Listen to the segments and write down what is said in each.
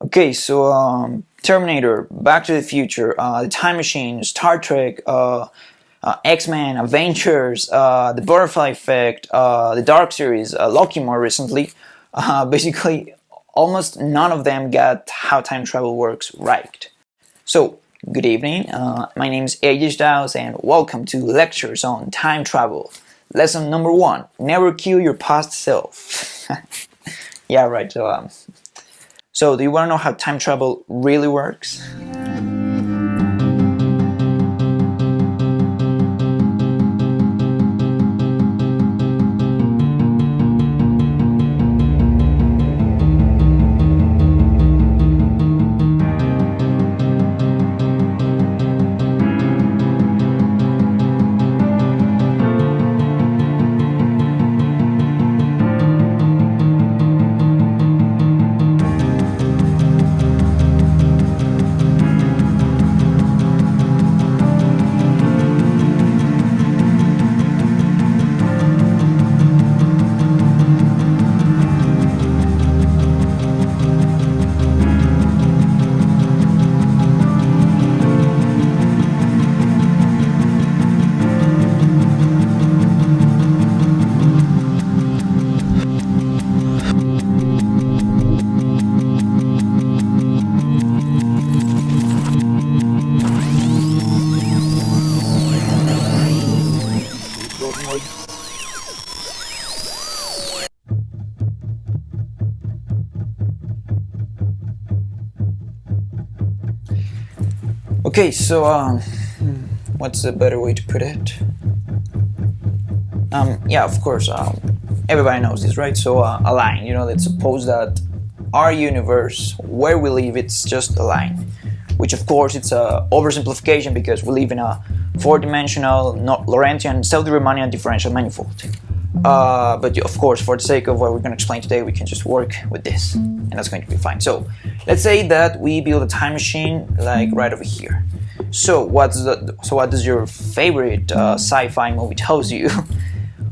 Okay, so Terminator, Back to the Future, The Time Machine, Star Trek, X-Men, Avengers, The Butterfly Effect, the Docuseries, Loki more recently. Basically, almost none of them got how time travel works right. So, good evening, my name is AJ Styles and welcome to Lectures on Time Travel. Lesson number 1, never kill your past self. Yeah, right, so do you want to know how time travel really works? Okay, so what's a better way to put it? Yeah, of course, everybody knows this, right? So a line, let's suppose that our universe, where we live, it's just a line, which of course it's a oversimplification because we live in a four-dimensional, Lorentzian, self-Riemannian differential manifold. But of course, for the sake of what we're going to explain today, we can just work with this, and that's going to be fine. So let's say that we build a time machine like right over here. So what does your favorite sci-fi movie tells you?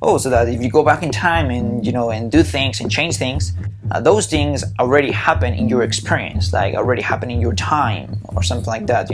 Oh, so that if you go back in time and and do things and change things, those things already happen in your experience, like already happen in your time or something like that.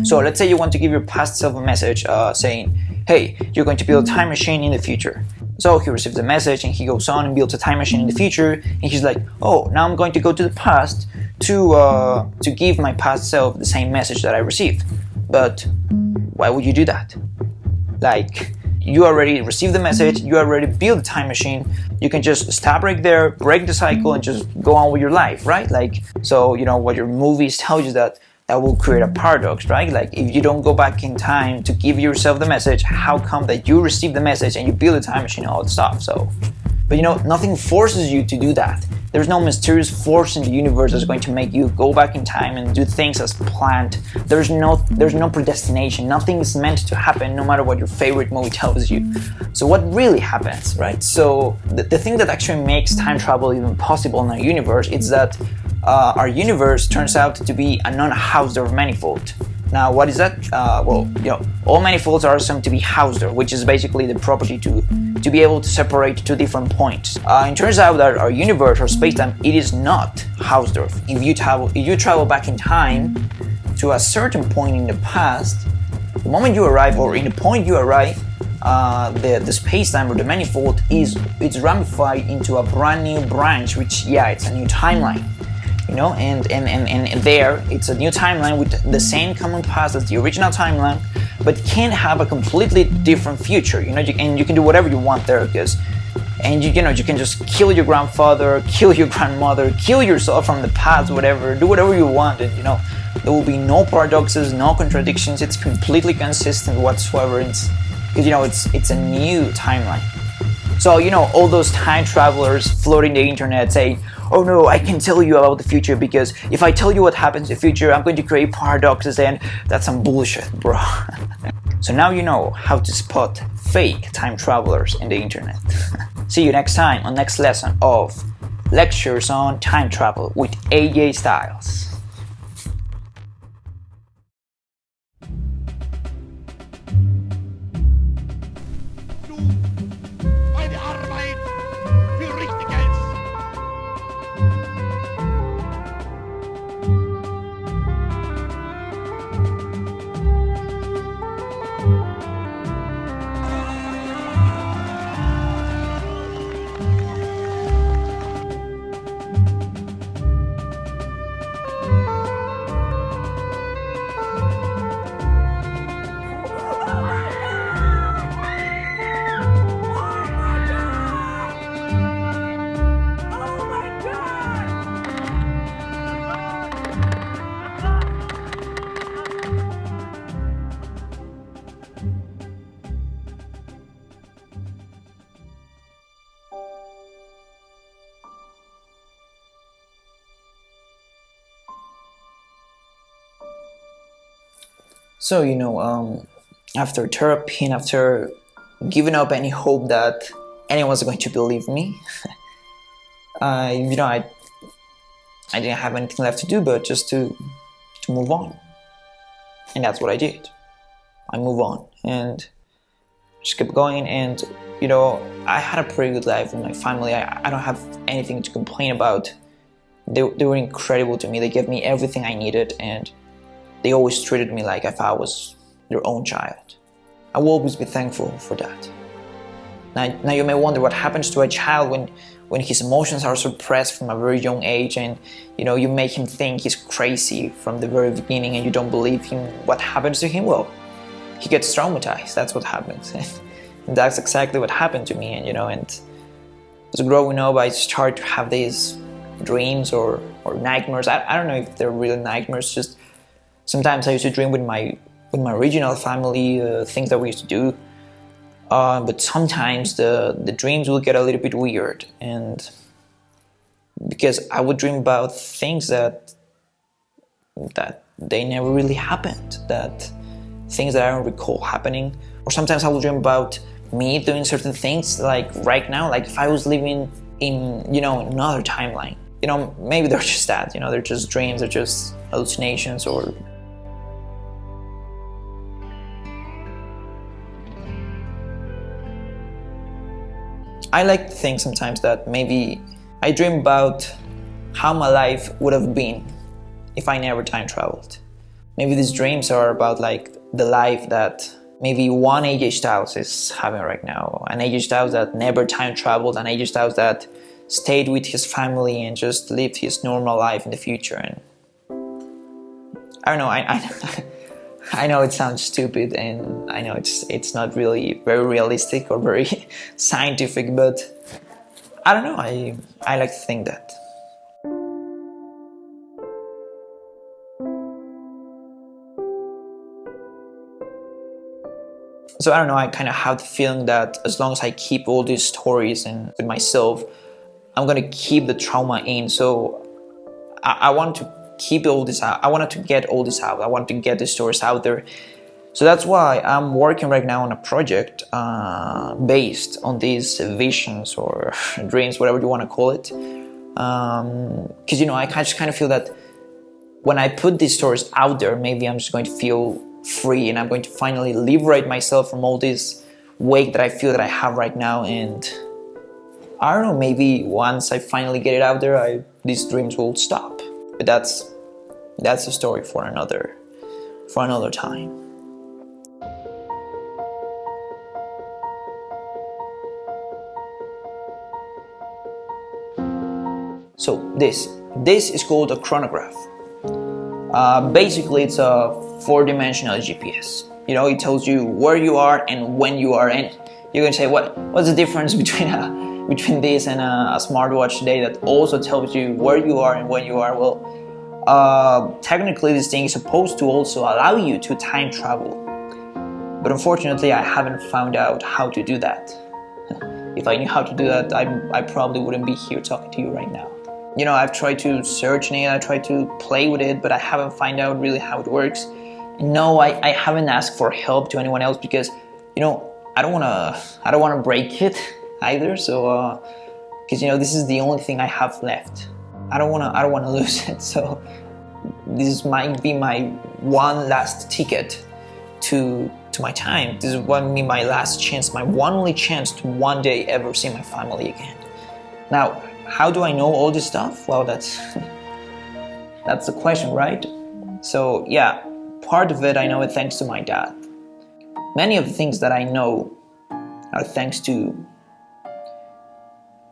So let's say you want to give your past self a message saying, hey, you're going to build a time machine in the future. So he receives the message and he goes on and builds a time machine in the future, and he's like, oh, now I'm going to go to the past to give my past self the same message that I received. But why would you do that? Like, you already received the message, you already built the time machine, you can just stop right there, break the cycle, and just go on with your life, right? So what your movies tell you that will create a paradox, right? Like, if you don't go back in time to give yourself the message, how come that you receive the message and you build a time machine and all that stuff? But nothing forces you to do that. There's no mysterious force in the universe that's going to make you go back in time and do things as planned. There's no predestination. Nothing is meant to happen, no matter what your favorite movie tells you. So what really happens, right? So the thing that actually makes time travel even possible in our universe is that our universe turns out to be a non-Hausdorff manifold. Now, what is that? All manifolds are assumed to be Hausdorff, which is basically the property to be able to separate two different points. It turns out that our universe or space-time, it is not Hausdorff. If you travel back in time to a certain point in the past, the moment you arrive, or in the point you arrive, the space-time or the manifold it's ramified into a brand new branch, which it's a new timeline. And there it's a new timeline with the same common past as the original timeline, but can have a completely different future. And you can do whatever you want there, you can just kill your grandfather, kill your grandmother, kill yourself from the past, whatever, do whatever you want, and there will be no paradoxes, no contradictions. It's completely consistent whatsoever. It's a new timeline. So all those time travelers floating the internet saying, oh no, I can tell you about the future because if I tell you what happens in the future, I'm going to create paradoxes, and that's some bullshit, bro. So now you know how to spot fake time travelers in the internet. See you next time on next lesson of Lectures on Time Travel with AJ Styles. So, after therapy and after giving up any hope that anyone's going to believe me, I didn't have anything left to do but just to move on. And that's what I did. I move on and just kept going. And, I had a pretty good life with my family. I don't have anything to complain about. They were incredible to me. They gave me everything I needed, and they always treated me like if I was their own child. I will always be thankful for that. Now you may wonder what happens to a child when his emotions are suppressed from a very young age, and you make him think he's crazy from the very beginning and you don't believe him. What happens to him? Well, he gets traumatized. That's what happens. And that's exactly what happened to me. And as growing up, I started to have these dreams or nightmares. I don't know if they're really nightmares. Just sometimes I used to dream with my original family, things that we used to do. But sometimes the dreams will get a little bit weird, and because I would dream about things that they never really happened, that things that I don't recall happening. Or sometimes I will dream about me doing certain things, like right now, like if I was living in another timeline. Maybe they're just that, they're just dreams, they're just hallucinations. Or I like to think sometimes that maybe I dream about how my life would have been if I never time traveled. Maybe these dreams are about like the life that maybe one AJ Styles is having right now, an AJ Styles that never time traveled, an AJ Styles that stayed with his family and just lived his normal life in the future. And I don't know, I know it sounds stupid, and I know it's not really very realistic or very scientific, but I don't know, I like to think that. So I don't know, I kind of have the feeling that as long as I keep all these stories and with myself, I'm gonna keep the trauma in. So I want to keep all this out. I wanted to get all this out. I want to get the stories out there. So that's why I'm working right now on a project based on these visions or dreams, whatever you want to call it. Because I just kind of feel that when I put these stories out there, maybe I'm just going to feel free, and I'm going to finally liberate myself from all this weight that I feel that I have right now. And I don't know, maybe once I finally get it out there, these dreams will stop. But that's a story for another time. So this is called a chronograph. Basically, it's a 4-dimensional GPS. It tells you where you are and when you are. And you're gonna say, what's the difference between this and a smartwatch today that also tells you where you are and when you are? Well, technically, this thing is supposed to also allow you to time travel. But unfortunately, I haven't found out how to do that. If I knew how to do that, I probably wouldn't be here talking to you right now. I've tried to search in it, I tried to play with it, but I haven't found out really how it works. No, I haven't asked for help to anyone else because, I don't wanna break it either. So, because this is the only thing I have left. I don't wanna lose it. So, this might be my one last ticket to my time. This will be my last chance, my one only chance to one day ever see my family again. Now, how do I know all this stuff? Well, that's the question, right? So yeah, part of it I know it thanks to my dad. Many of the things that I know are thanks to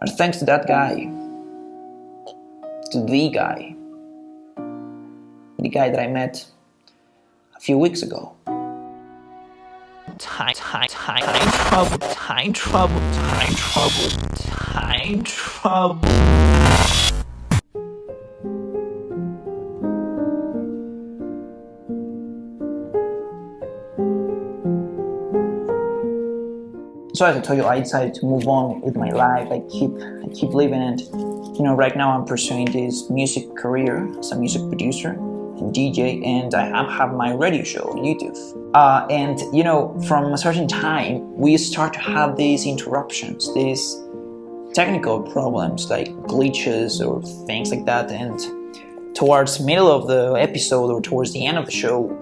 that guy, to the guy that I met a few weeks ago. Time trouble. So as I told you, I decided to move on with my life. I keep living it. Right now I'm pursuing this music career as a music producer. DJ, and I have my radio show on YouTube. And you know, from a certain time, we start to have these interruptions, these technical problems like glitches or things like that. And towards the middle of the episode or towards the end of the show,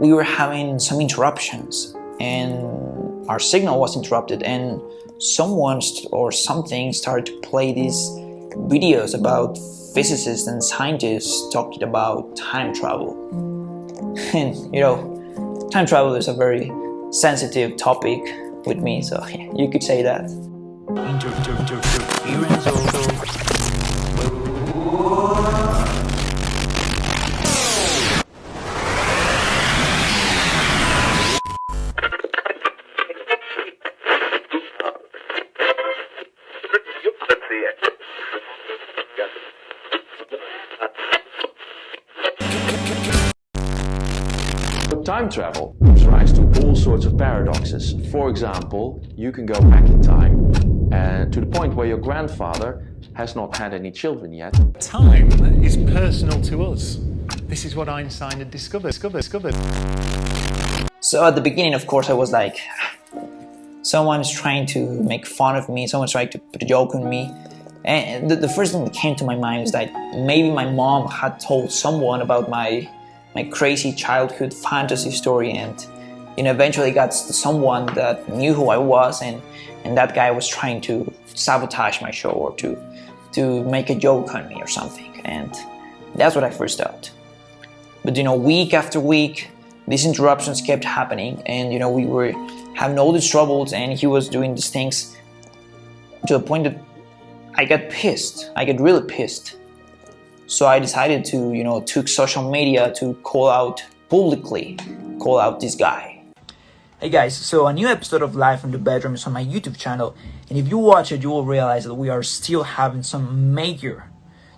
we were having some interruptions, and our signal was interrupted, and someone or something started to play these videos about physicists and scientists talking about time travel. And you know, time travel is a very sensitive topic with me, so yeah, you could say that. Time travel gives rise to all sorts of paradoxes. For example, you can go back in time and to the point where your grandfather has not had any children yet. Time is personal to us. This is what Einstein had discovered. So at the beginning, of course, I was like, someone's trying to make fun of me, someone's trying to put a joke on me. And the first thing that came to my mind was that maybe my mom had told someone about my crazy childhood fantasy story, and you know, eventually got to someone that knew who I was, and that guy was trying to sabotage my show or to make a joke on me or something. And that's what I first thought. But you know, week after week, these interruptions kept happening, and you know, we were having all these troubles, and he was doing these things to the point that I got pissed. I got really pissed. So I decided to, you know, took social media to publicly call out this guy. Hey guys, so a new episode of Live from the Bedroom is on my YouTube channel, and if you watch it, you will realize that we are still having some major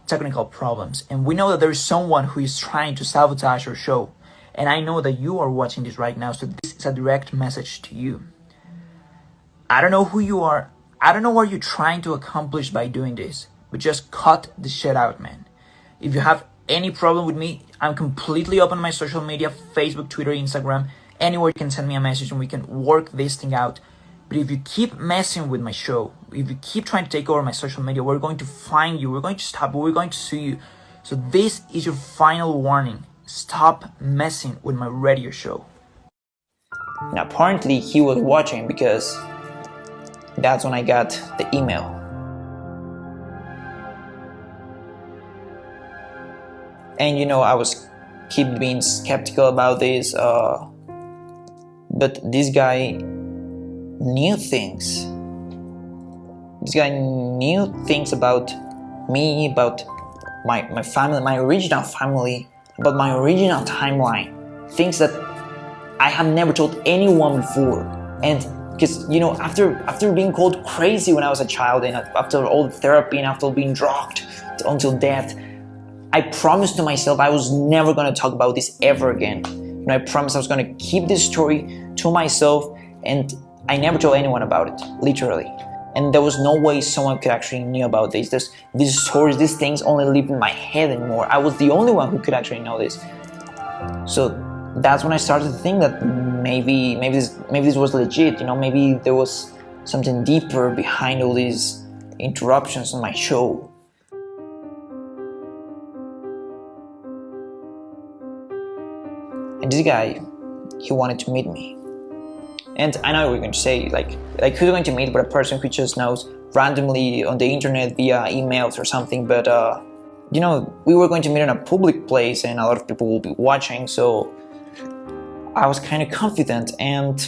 technical problems, and we know that there is someone who is trying to sabotage our show, and I know that you are watching this right now, so this is a direct message to you. I don't know who you are, I don't know what you're trying to accomplish by doing this, but just cut the shit out, man. If you have any problem with me, I'm completely open on my social media, Facebook, Twitter, Instagram, anywhere you can send me a message and we can work this thing out. But if you keep messing with my show, if you keep trying to take over my social media, we're going to find you, we're going to stop you, we're going to sue you. So this is your final warning. Stop messing with my radio show. And apparently he was watching, because that's when I got the email. And you know, I was keep being skeptical about this, but this guy knew things. This guy knew things about me, about my family, my original family, about my original timeline. Things that I have never told anyone before. And because, you know, after being called crazy when I was a child, and after all the therapy and after being drugged until death, I promised to myself I was never going to talk about this ever again. You know, I promised I was going to keep this story to myself, and I never told anyone about it, literally. And there was no way someone could actually knew about this. These stories, these things only live in my head anymore. I was the only one who could actually know this. So that's when I started to think that maybe this was legit. You know, maybe there was something deeper behind all these interruptions on my show. And this guy, he wanted to meet me. And I know we're going to say, like who's going to meet but a person who just knows randomly on the internet via emails or something. But, you know, we were going to meet in a public place and a lot of people will be watching. So I was kind of confident, and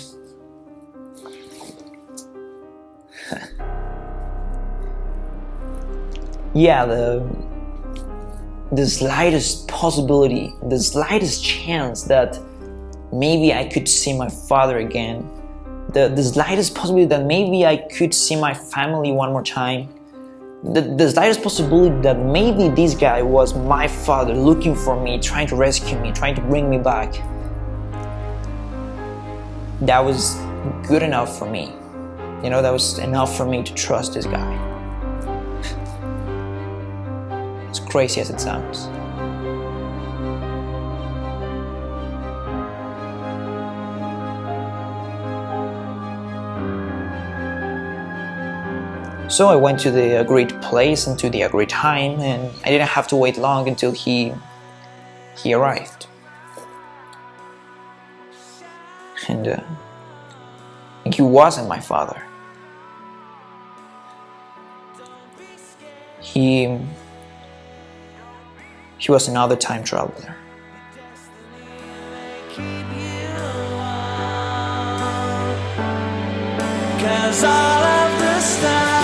yeah, the slightest possibility, the slightest chance that maybe I could see my father again, the slightest possibility that maybe I could see my family one more time, the slightest possibility that maybe this guy was my father looking for me, trying to rescue me, trying to bring me back. That was good enough for me. You know, that was enough for me to trust this guy. As crazy as it sounds. So I went to the agreed place and to the agreed time, and I didn't have to wait long until he arrived. And he wasn't my father. He was another time traveler. Cause all of the stars